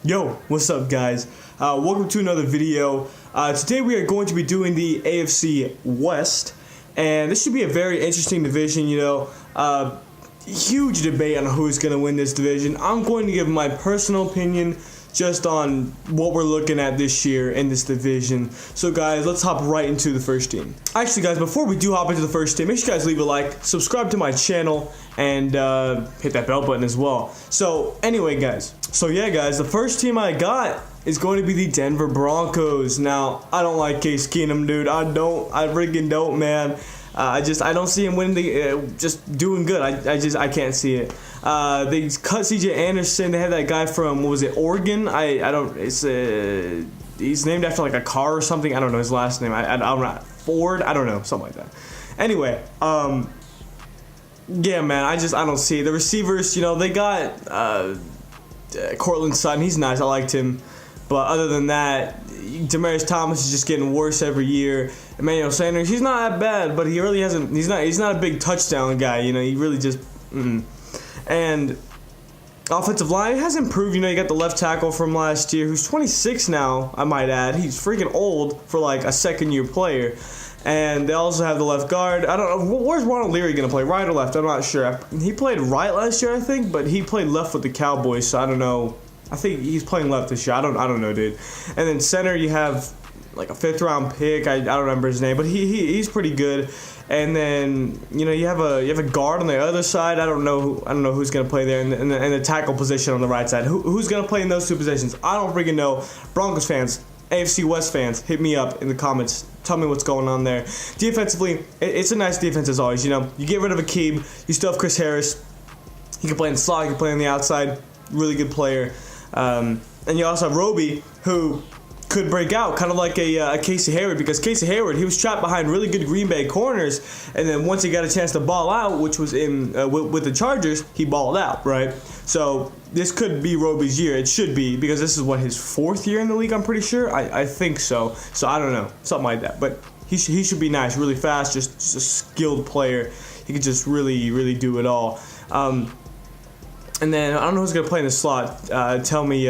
Yo, what's up guys? Welcome to another video. Today we are going to be doing the AFC West, and this should be a very interesting division, huge debate on who's going to win this division. I'm going to give my personal opinion just on what we're looking at this year in this division. So guys, let's hop right into the first team. Actually guys, before we do hop into the first team, make sure you guys leave a like, subscribe to my channel, and hit that bell button as well. So anyway guys, the first team I got is going to be the Denver Broncos. Now, I don't like Case Keenum, dude. I freaking don't, man. I don't see him winning just doing good. I can't see it. They cut CJ Anderson. They had that guy from, what was it, Oregon? He's named after like a car or something. I don't know his last name. I'm not Ford. I don't know, something like that. Anyway, yeah, man. I don't see it. The receivers, they got Cortland Sutton. He's nice. I liked him. But other than that, Demaryius Thomas is just getting worse every year. Emmanuel Sanders, he's not that bad, but he really hasn't. He's not a big touchdown guy. He really just. And offensive line has improved. You got the left tackle from last year, who's 26 now. I might add, he's freaking old for like a second-year player. And they also have the left guard. I don't know, where's Ronald Leary going to play, right or left? I'm not sure. He played right last year, I think, but he played left with the Cowboys, so I don't know. I think he's playing left this year. I don't know, dude. And then center, you have like a 5th-round pick. I don't remember his name, but he's pretty good. And then you have a guard on the other side. I don't know who's gonna play there, and the tackle position on the right side. Who's gonna play in those two positions? I don't freaking know. Broncos fans, AFC West fans, hit me up in the comments. Tell me what's going on there. Defensively, it's a nice defense as always. You get rid of Akeem, you still have Chris Harris. He can play in the slot, he can play on the outside. Really good player. And you also have Roby, who could break out, kind of like a Casey Hayward, because Casey Hayward, he was trapped behind really good Green Bay corners, and then once he got a chance to ball out, which was in with the Chargers, he balled out, right? So this could be Roby's year. It should be, because this is his 4th year in the league, I'm pretty sure. I think so. So I don't know, something like that. But he should be nice, really fast, just a skilled player. He could just really do it all. And then, I don't know who's going to play in the slot. Tell me,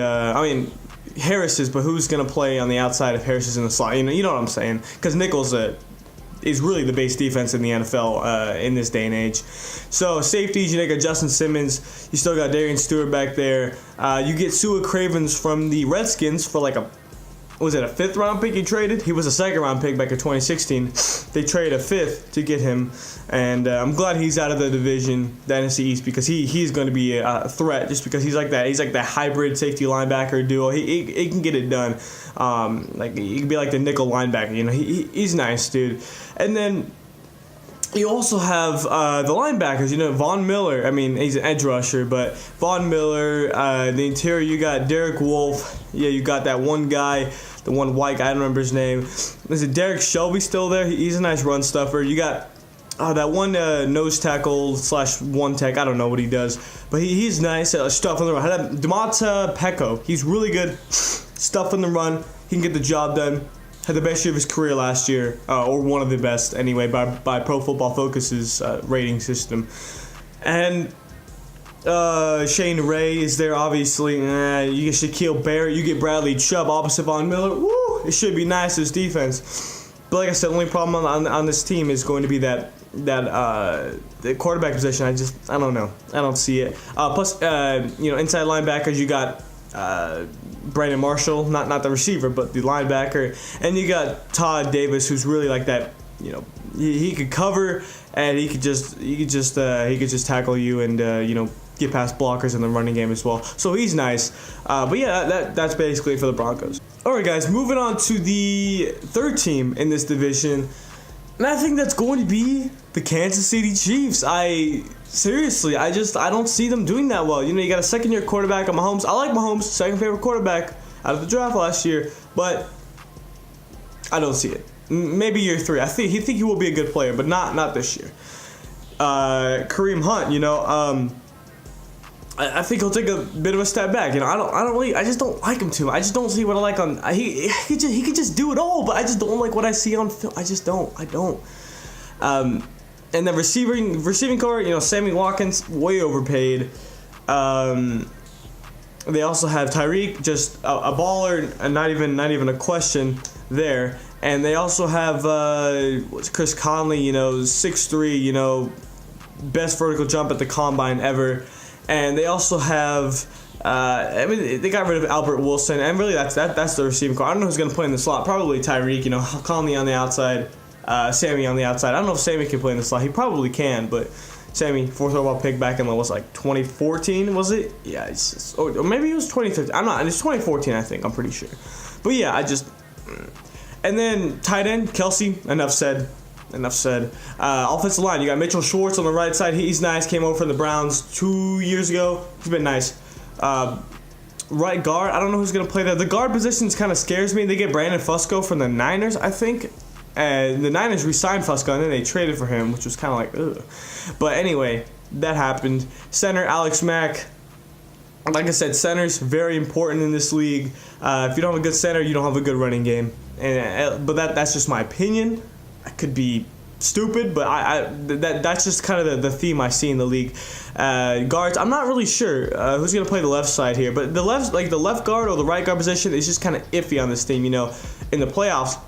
Harris is, but who's going to play on the outside if Harris is in the slot? You know what I'm saying? Because Nichols is really the base defense in the NFL in this day and age. So, safeties, you got Justin Simmons. You still got Darian Stewart back there. You get Sua Cravens from the Redskins for like a 5th-round pick he traded? He was a 2nd-round pick back in 2016. They traded a 5th to get him, and I'm glad he's out of the division, the NFC East, because he's going to be a threat, just because he's like that hybrid safety linebacker duo. He can get it done. He can be like the nickel linebacker. He's nice, dude. And then you also have the linebackers, Von Miller. He's an edge rusher, but Von Miller, the interior, you got Derek Wolfe. Yeah, you got that one guy, the one white guy, I don't remember his name. Is it Derek Shelby still there? He's a nice run stuffer. You got that one nose tackle / one tech. I don't know what he does, but he's nice. Stuff on the run. Demata Pecco. He's really good. Stuff on the run. He can get the job done. Had the best year of his career last year, or one of the best anyway, by Pro Football Focus's rating system. And Shane Ray is there, obviously. You get Shaquille Barrett, you get Bradley Chubb opposite Von Miller. Woo! It should be nice, this defense. But like I said, the only problem on this team is going to be that the quarterback position. I don't know. I don't see it. Plus, inside linebackers, you got Brandon Marshall, not the receiver, but the linebacker, and you got Todd Davis, who's really like that. He could cover, and he could just tackle you, and get past blockers in the running game as well. So he's nice. But yeah, that's basically it for the Broncos. All right, guys, moving on to the 3rd team in this division, and I think that's going to be the Kansas City Chiefs. Seriously, I don't see them doing that well. You got a 2nd-year quarterback on Mahomes. I like Mahomes, 2nd favorite quarterback out of the draft last year, but I don't see it. Maybe year 3. I think he will be a good player, but not this year. Kareem Hunt, I think he'll take a bit of a step back. I just don't like him too. I just don't see what I like on. He could just do it all, but I just don't like what I see on film. I don't. And the receiving core, Sammy Watkins, way overpaid. They also have Tyreek, just a baller, and not even a question there. And they also have Chris Conley, 6'3", best vertical jump at the combine ever. And they also have, they got rid of Albert Wilson, and really that's the receiving core. I don't know who's going to play in the slot. Probably Tyreek, Conley on the outside, Sammy on the outside. I don't know if Sammy can play in the slot. He probably can, but Sammy, fourth overall pick back in, 2014, was it? Yeah, or maybe it was 2015. It's 2014, I think. I'm pretty sure. But yeah, and then tight end, Kelsey, enough said. Offensive line, you got Mitchell Schwartz on the right side. He's nice. Came over from the Browns 2 years ago. He's been nice. Right guard, I don't know who's going to play there. The guard position kind of scares me. They get Brandon Fusco from the Niners, I think. And the Niners re-signed Fusco, and then they traded for him, which was kind of ugh. But anyway, that happened. Center, Alex Mack. Like I said, center's very important in this league. If you don't have a good center, you don't have a good running game. But that's just my opinion. I could be stupid, but that's just kind of the theme I see in the league. Guards, I'm not really sure who's gonna play the left side here, but the left guard or the right guard position is just kind of iffy on this team. In the playoffs,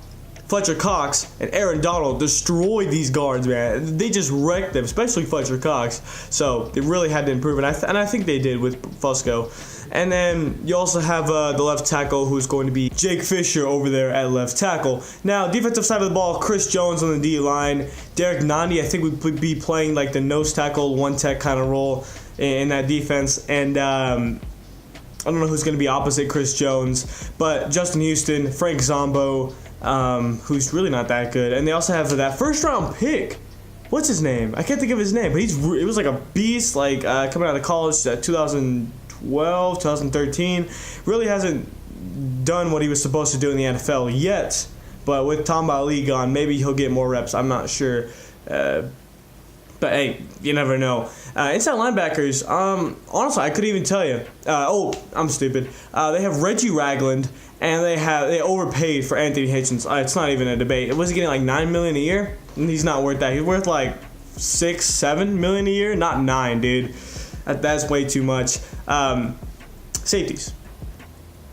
Fletcher Cox and Aaron Donald destroyed these guards, man. They just wrecked them, especially Fletcher Cox. So they really had to improve, and I think they did with Fusco. And then you also have the left tackle, who's going to be Jake Fisher over there at left tackle. Now, defensive side of the ball, Chris Jones on the D-line. Derek Nandi, I think, would be playing the nose tackle, one-tech kind of role in that defense. And I don't know who's going to be opposite Chris Jones, but Justin Houston, Frank Zombo, who's really not that good. And they also have that first-round pick. What's his name? I can't think of his name, but it was like a beast, coming out of college, 2012, 2013. Really hasn't done what he was supposed to do in the NFL yet, but with Tom Ali gone, maybe he'll get more reps. I'm not sure. But hey, you never know. Inside linebackers, honestly, I couldn't even tell you. I'm stupid. They have Reggie Ragland, and they overpaid for Anthony Hitchens. It's not even a debate. Was he getting $9 million a year? He's not worth that. He's worth $6-7 million a year, not 9, dude. That's way too much. Safeties.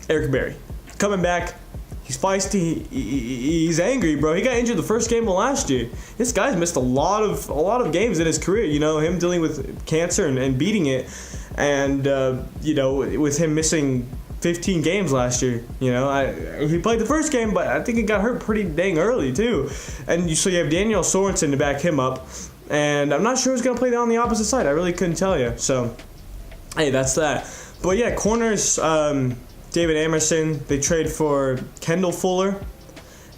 Eric Berry coming back. He's feisty. He's angry, bro. He got injured the first game of last year. This guy's missed a lot of games in his career. Him dealing with cancer and beating it, and with him missing 15 games last year. He played the first game, but I think he got hurt pretty dang early too. And so you have Daniel Sorensen to back him up, and I'm not sure who's gonna play on the opposite side. I really couldn't tell you. So, hey, that's that. But yeah, corners. David Amerson, they trade for Kendall Fuller,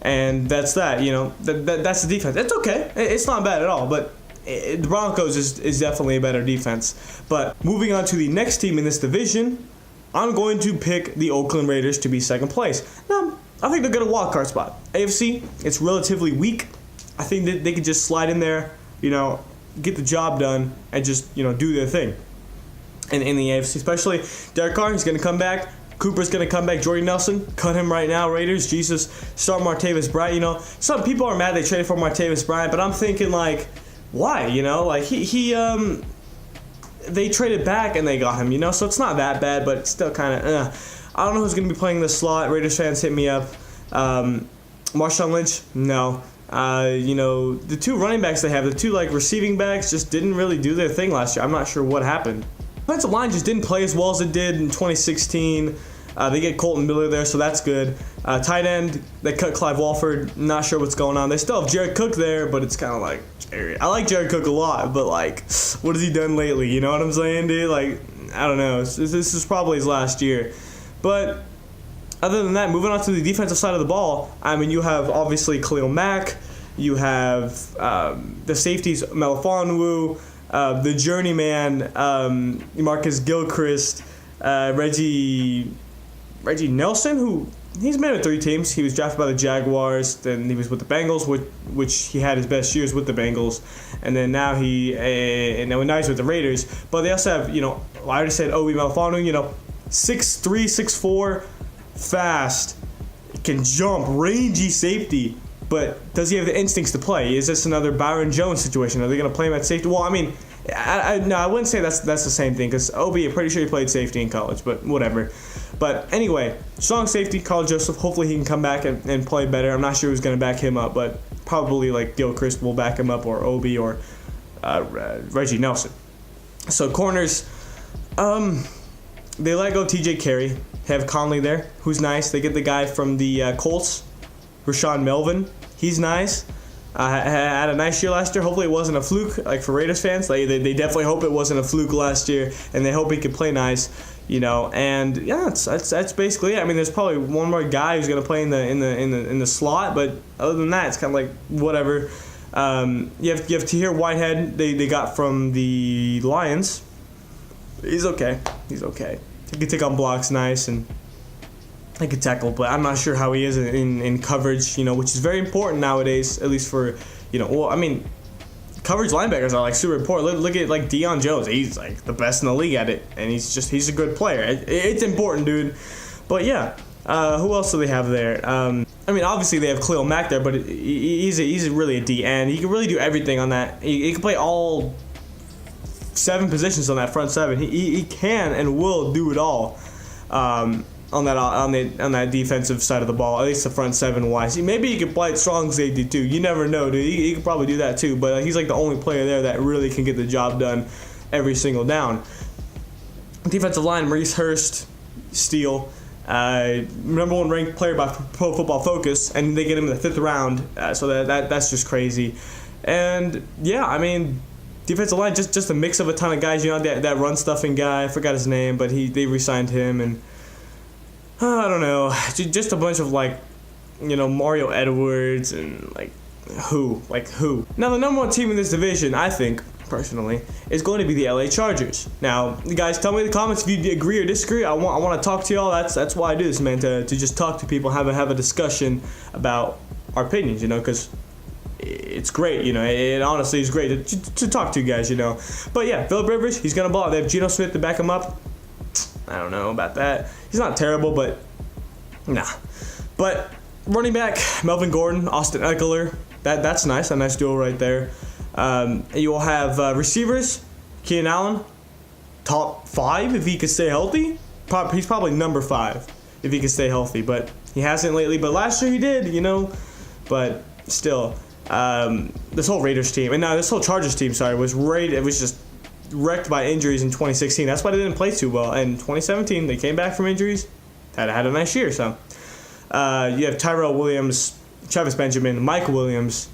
and that's that. That's the defense. It's okay. It's not bad at all, but the Broncos is definitely a better defense. But moving on to the next team in this division, I'm going to pick the Oakland Raiders to be second place. Now, I think they'll get a wild card spot. AFC, it's relatively weak. I think that they could just slide in there, get the job done, and just, do their thing. And in the AFC, especially Derek Carr, he's going to come back. Cooper's going to come back. Jordy Nelson, cut him right now. Raiders, Jesus. Start Martavis Bryant. Some people are mad they traded for Martavis Bryant, but I'm thinking, why? They traded back and they got him, so it's not that bad, but it's still kind of, I don't know who's going to be playing the slot. Raiders fans, hit me up. Marshawn Lynch, no. The two running backs they have, the two, receiving backs, just didn't really do their thing last year. I'm not sure what happened. Offensive line just didn't play as well as it did in 2016. They get Colton Miller there, so that's good. Tight end, they cut Clive Walford. Not sure what's going on. They still have Jared Cook there, but it's kind of I like Jared Cook a lot, but what has he done lately? You know what I'm saying, dude? I don't know. This is probably his last year. But other than that, moving on to the defensive side of the ball, you have obviously Khalil Mack. You have the safeties, Melifonwu. The journeyman, Marcus Gilchrist, Reggie Nelson, who he's been with 3 teams. He was drafted by the Jaguars, then he was with the Bengals, which he had his best years with the Bengals, and then now now he's with the Raiders. But they also have, I already said Obi Melifonwu, 6'3", 6'4", fast, can jump, rangy safety. But does he have the instincts to play? Is this another Byron Jones situation? Are they going to play him at safety? Well, No, I wouldn't say that's the same thing, because Obi, I'm pretty sure he played safety in college, but whatever. But anyway, strong safety, Carl Joseph. Hopefully he can come back and play better. I'm not sure who's going to back him up, but probably like Gilchrist will back him up, or Obi, or Reggie Nelson. So corners, they let go TJ Carey, have Conley there, who's nice. They get the guy from the Colts, Rashawn Melvin. He's nice. Had a nice year last year. Hopefully it wasn't a fluke, like for Raiders fans. They definitely hope it wasn't a fluke last year, and they hope he can play nice, And yeah, that's basically it. I mean, there's probably one more guy who's gonna play in the slot, but other than that, it's kind of like whatever. You have Tahir Whitehead. They got from the Lions. He's okay. He can take on blocks nice, and he can tackle, but I'm not sure how he is in coverage, which is very important nowadays, at least for, coverage linebackers are like super important. Look at like Deion Jones. He's like the best in the league at it, and he's a good player. It's important, dude. But yeah, who else do they have there? Obviously they have Khalil Mack there, but he's really a D, and he can really do everything on that. He can play all 7 positions on that front 7. He can and will do it all. On that defensive side of the ball, at least the front 7 wise. Maybe he could play strong safety too. You never know, dude. He could probably do that too. But he's like the only player there that really can get the job done every single down. Defensive line: Maurice Hurst, Steele, number 1 ranked player by Pro Football Focus, and they get him in the 5th round. So that's just crazy. And yeah, defensive line just a mix of a ton of guys. That run stuffing guy. I forgot his name, but they re-signed him, and I don't know, just a bunch of Mario Edwards and who. Now the number 1 team in this division, I think personally, is going to be the LA Chargers. Now, you guys, tell me in the comments if you agree or disagree. I want to talk to y'all. That's why I do this, man, to just talk to people, have a discussion about our opinions, because it's great, it honestly is great to talk to you guys, But yeah, Phillip Rivers, he's gonna ball. They have Geno Smith to back him up. I don't know about that. He's not terrible, but nah. But running back, Melvin Gordon, Austin Eckler. That's nice. A nice duo right there. You will have receivers, Keenan Allen, top 5 if he could stay healthy. He's probably number 5 if he could stay healthy, but he hasn't lately. But last year he did, But still, this whole Raiders team, and now this whole Chargers team, was just wrecked by injuries in 2016. That's why they didn't play too well. And 2017, they came back from injuries, had a nice year. So you have Tyrell Williams, Travis Benjamin, Mike Williams,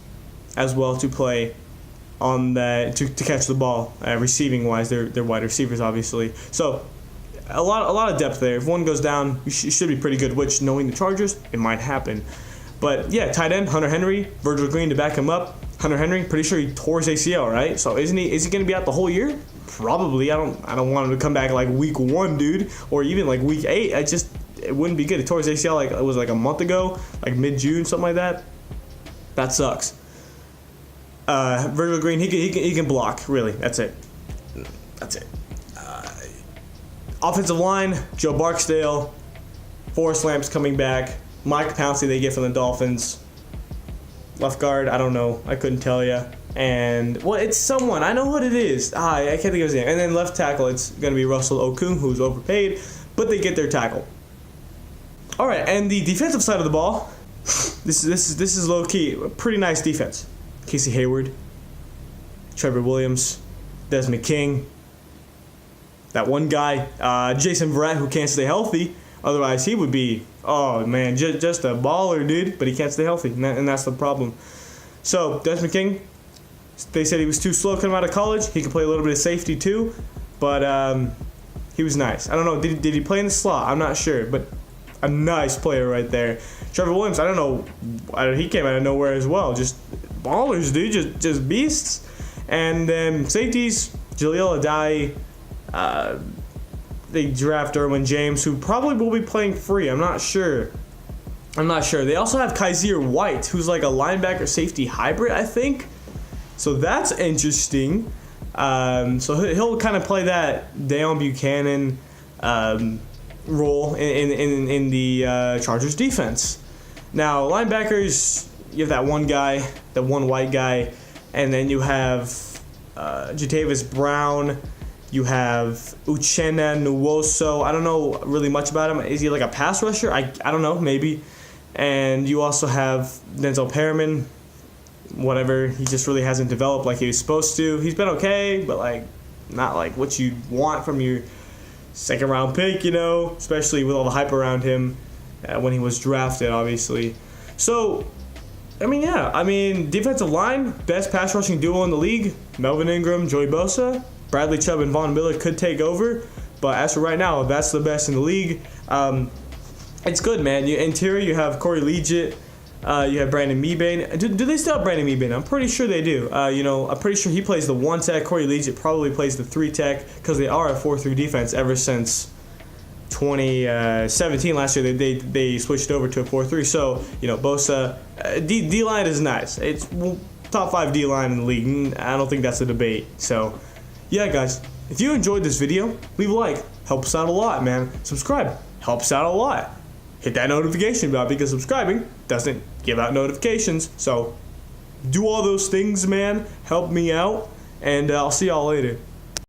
as well to play on to catch the ball, receiving wise. They're wide receivers, obviously. So a lot of depth there. If one goes down, you should be pretty good. Which, knowing the Chargers, it might happen. But yeah, tight end Hunter Henry, Virgil Green to back him up. Hunter Henry, pretty sure he tore his ACL, right? So is he going to be out the whole year? Probably. I don't want him to come back week 1, dude, or even week 8. It wouldn't be good. He tore his ACL it was a month ago, mid-June, something like that. That sucks. Virgil Green, he can block. Really, that's it. Offensive line: Joe Barksdale, Forrest Lamps coming back, Mike Pouncey they get from the Dolphins. Left guard, I don't know. I couldn't tell you. And, it's someone. I know what it is. I can't think of his name. And then left tackle, it's going to be Russell Okung, who's overpaid, but they get their tackle. All right, and the defensive side of the ball, this is low key, pretty nice defense. Casey Hayward, Trevor Williams, Desmond King, that one guy, Jason Verrett, who can't stay healthy. Otherwise, he would be, oh man, just a baller, dude. But he can't stay healthy, and that's the problem. So Desmond King, they said he was too slow coming out of college. He could play a little bit of safety too, but he was nice. I don't know, did he play in the slot? I'm not sure, but a nice player right there. Trevor Williams, I don't know, he came out of nowhere as well. Just ballers, dude, just beasts. And then safeties, Jaleel Adai. They draft Derwin James, who probably will be playing free. I'm not sure. They also have Kaiser White, who's a linebacker safety hybrid, I think. So that's interesting. So he'll kind of play that Deion Buchanan role in the Chargers defense. Now, linebackers, you have that one guy, that one white guy, and then you have Jatavis Brown. You have Uchenna Nwosu. I don't know really much about him. Is he like a pass rusher? I don't know, maybe. And you also have Denzel Perriman. Whatever, he just really hasn't developed like he was supposed to. He's been okay, but like not like what you want from your second round pick, especially with all the hype around him when he was drafted, obviously. So, defensive line, best pass rushing duo in the league, Melvin Ingram, Joey Bosa. Bradley Chubb and Von Miller could take over, but as for right now, that's the best in the league. It's good, man. Interior, you have Corey Liuget. You have Brandon Mebane. Do they still have Brandon Mebane? I'm pretty sure they do. I'm pretty sure he plays the 1 tech. Corey Liuget probably plays the 3 tech because they are a 4-3 defense ever since 2017. Last year they switched over to a 4-3. So Bosa, D line is nice. It's top 5 D line in the league. I don't think that's a debate. So yeah, guys, if you enjoyed this video, leave a like. Helps out a lot, man. Subscribe. Helps out a lot. Hit that notification bell because subscribing doesn't give out notifications. So do all those things, man. Help me out. And I'll see y'all later.